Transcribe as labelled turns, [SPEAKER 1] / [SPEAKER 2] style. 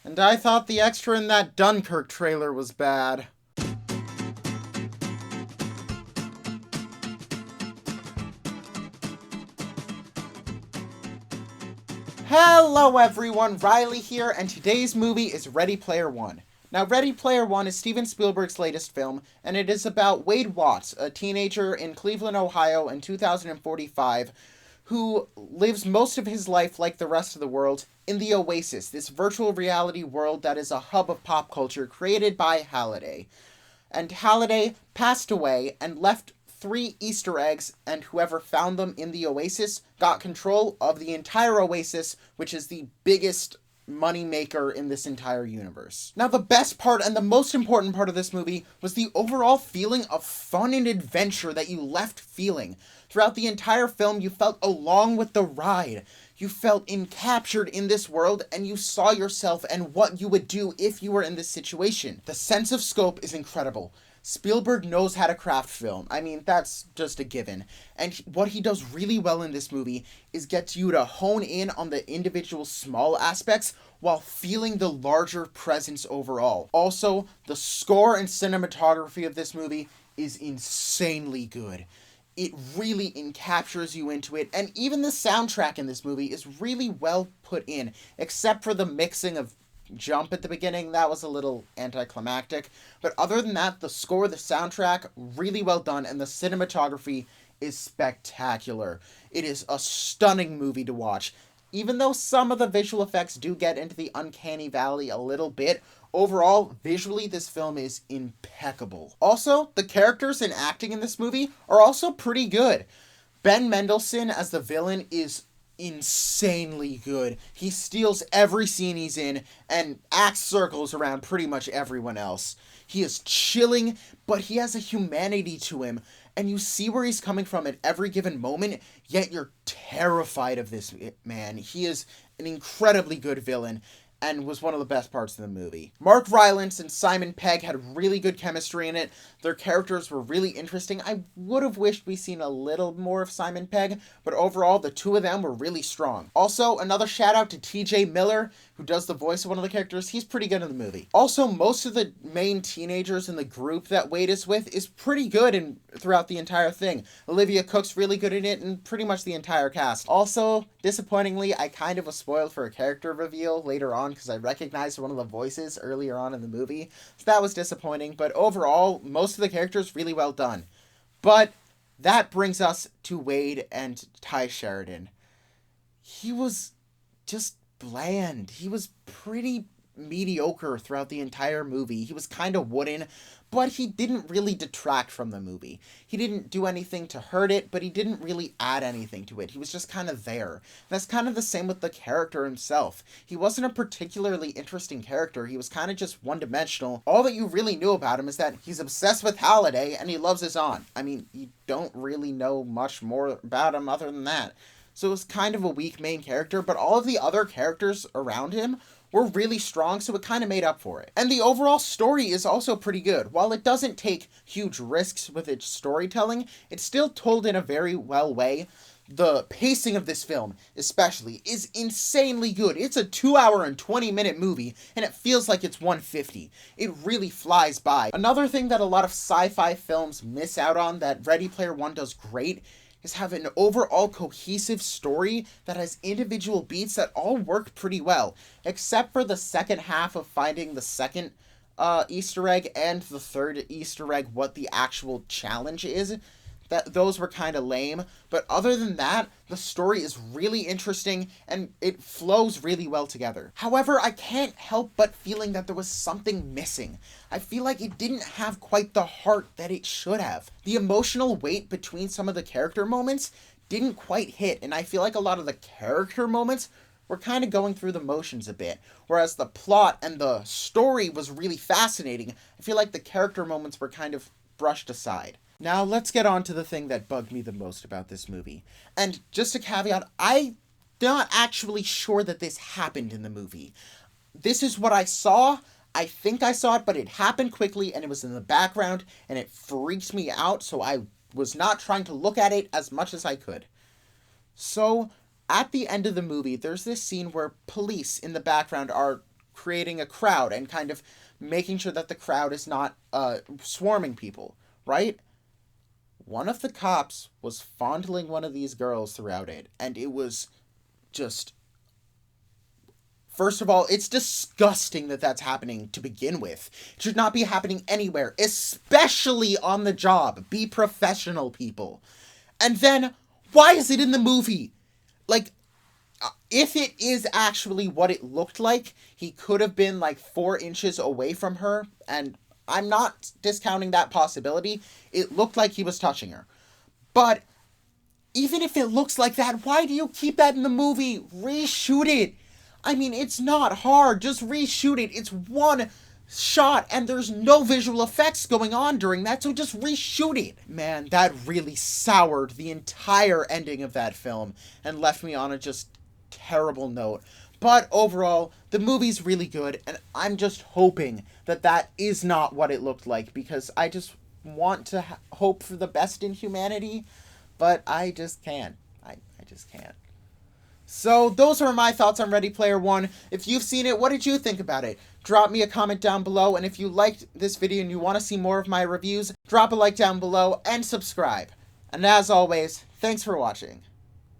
[SPEAKER 1] And I thought the extra in that Dunkirk trailer was bad. Hello everyone, Riley here, and today's movie is Ready Player One. Now, Ready Player One is Steven Spielberg's latest film, and it is about Wade Watts, a teenager in Cleveland, Ohio in 2045, who lives most of his life like the rest of the world in the Oasis, this virtual reality world that is a hub of pop culture created by Halliday. And Halliday passed away and left 3 Easter eggs, and whoever found them in the Oasis got control of the entire Oasis, which is the biggest money maker in this entire universe. Now, the best part and the most important part of this movie was the overall feeling of fun and adventure that you left feeling. Throughout the entire film, you felt along with the ride. You felt encaptured in this world, and you saw yourself and what you would do if you were in this situation. The sense of scope is incredible. Spielberg knows how to craft film. I mean, that's just a given. And what he does really well in this movie is gets you to hone in on the individual small aspects while feeling the larger presence overall. Also, the score and cinematography of this movie is insanely good. It really encaptures you into it, and even the soundtrack in this movie is really well put in, except for the mixing of Jump at the beginning. That was a little anticlimactic, but other than that, the score, the soundtrack, really well done, and the cinematography is spectacular. It is a stunning movie to watch. Even though some of the visual effects do get into the uncanny valley a little bit, overall, visually, this film is impeccable. Also, the characters and acting in this movie are also pretty good. Ben Mendelsohn as the villain is insanely good. He steals every scene he's in and acts circles around pretty much everyone else. He is chilling, but he has a humanity to him, and you see where he's coming from at every given moment, yet you're terrified of this man. He is an incredibly good villain and was one of the best parts of the movie. Mark Rylance and Simon Pegg had really good chemistry in it. Their characters were really interesting. I would have wished we seen a little more of Simon Pegg, but overall, the two of them were really strong. Also, another shout out to TJ Miller, who does the voice of one of the characters. He's pretty good in the movie. Also, most of the main teenagers in the group that Wade is with is pretty good throughout the entire thing. Olivia Cook's really good in it, and pretty much the entire cast. Also, disappointingly, I kind of was spoiled for a character reveal later on because I recognized one of the voices earlier on in the movie. So that was disappointing, but overall, most of the characters really well done. But that brings us to Wade and Ty Sheridan. He was just bland. He was pretty mediocre throughout the entire movie. He was kind of wooden, but he didn't really detract from the movie. He didn't do anything to hurt it, but he didn't really add anything to it. He was just kind of there. That's kind of the same with the character himself. He wasn't a particularly interesting character. He was kind of just one-dimensional. All that you really knew about him is that he's obsessed with Halliday and he loves his aunt. I mean, you don't really know much more about him other than that. So it was kind of a weak main character, but all of the other characters around him were really strong, so it kind of made up for it. And the overall story is also pretty good. While it doesn't take huge risks with its storytelling, it's still told in a very well way. The pacing of this film, especially, is insanely good. It's a 2-hour and 20-minute movie, and it feels like it's 150. It really flies by. Another thing that a lot of sci-fi films miss out on that Ready Player One does great is have an overall cohesive story that has individual beats that all work pretty well, except for the second half of finding the second Easter egg and the third Easter egg, what the actual challenge is. Those were kind of lame, but other than that, the story is really interesting and it flows really well together. However, I can't help but feeling that there was something missing. I feel like it didn't have quite the heart that it should have. The emotional weight between some of the character moments didn't quite hit, and I feel like a lot of the character moments were kind of going through the motions a bit, whereas the plot and the story was really fascinating. I feel like the character moments were kind of brushed aside. Now, let's get on to the thing that bugged me the most about this movie. And just a caveat, I'm not actually sure that this happened in the movie. This is what I saw. I think I saw it, but it happened quickly, and it was in the background, and it freaked me out, so I was not trying to look at it as much as I could. So, at the end of the movie, there's this scene where police in the background are creating a crowd and kind of making sure that the crowd is not swarming people, right? One of the cops was fondling one of these girls throughout it, and it was just... First of all, it's disgusting that that's happening to begin with. It should not be happening anywhere, especially on the job. Be professional, people. And then, why is it in the movie? Like, if it is actually what it looked like, he could have been like 4 inches away from her, and I'm not discounting that possibility. It looked like he was touching her. But even if it looks like that, why do you keep that in the movie? Reshoot it. I mean, it's not hard. Just reshoot it. It's one shot, and there's no visual effects going on during that, so just reshoot it. Man, that really soured the entire ending of that film and left me on a just terrible note. But overall, the movie's really good, and I'm just hoping that that is not what it looked like, because I just want to hope for the best in humanity, but I just can't. I just can't. So those are my thoughts on Ready Player One. If you've seen it, what did you think about it? Drop me a comment down below, and if you liked this video and you want to see more of my reviews, drop a like down below and subscribe. And as always, thanks for watching.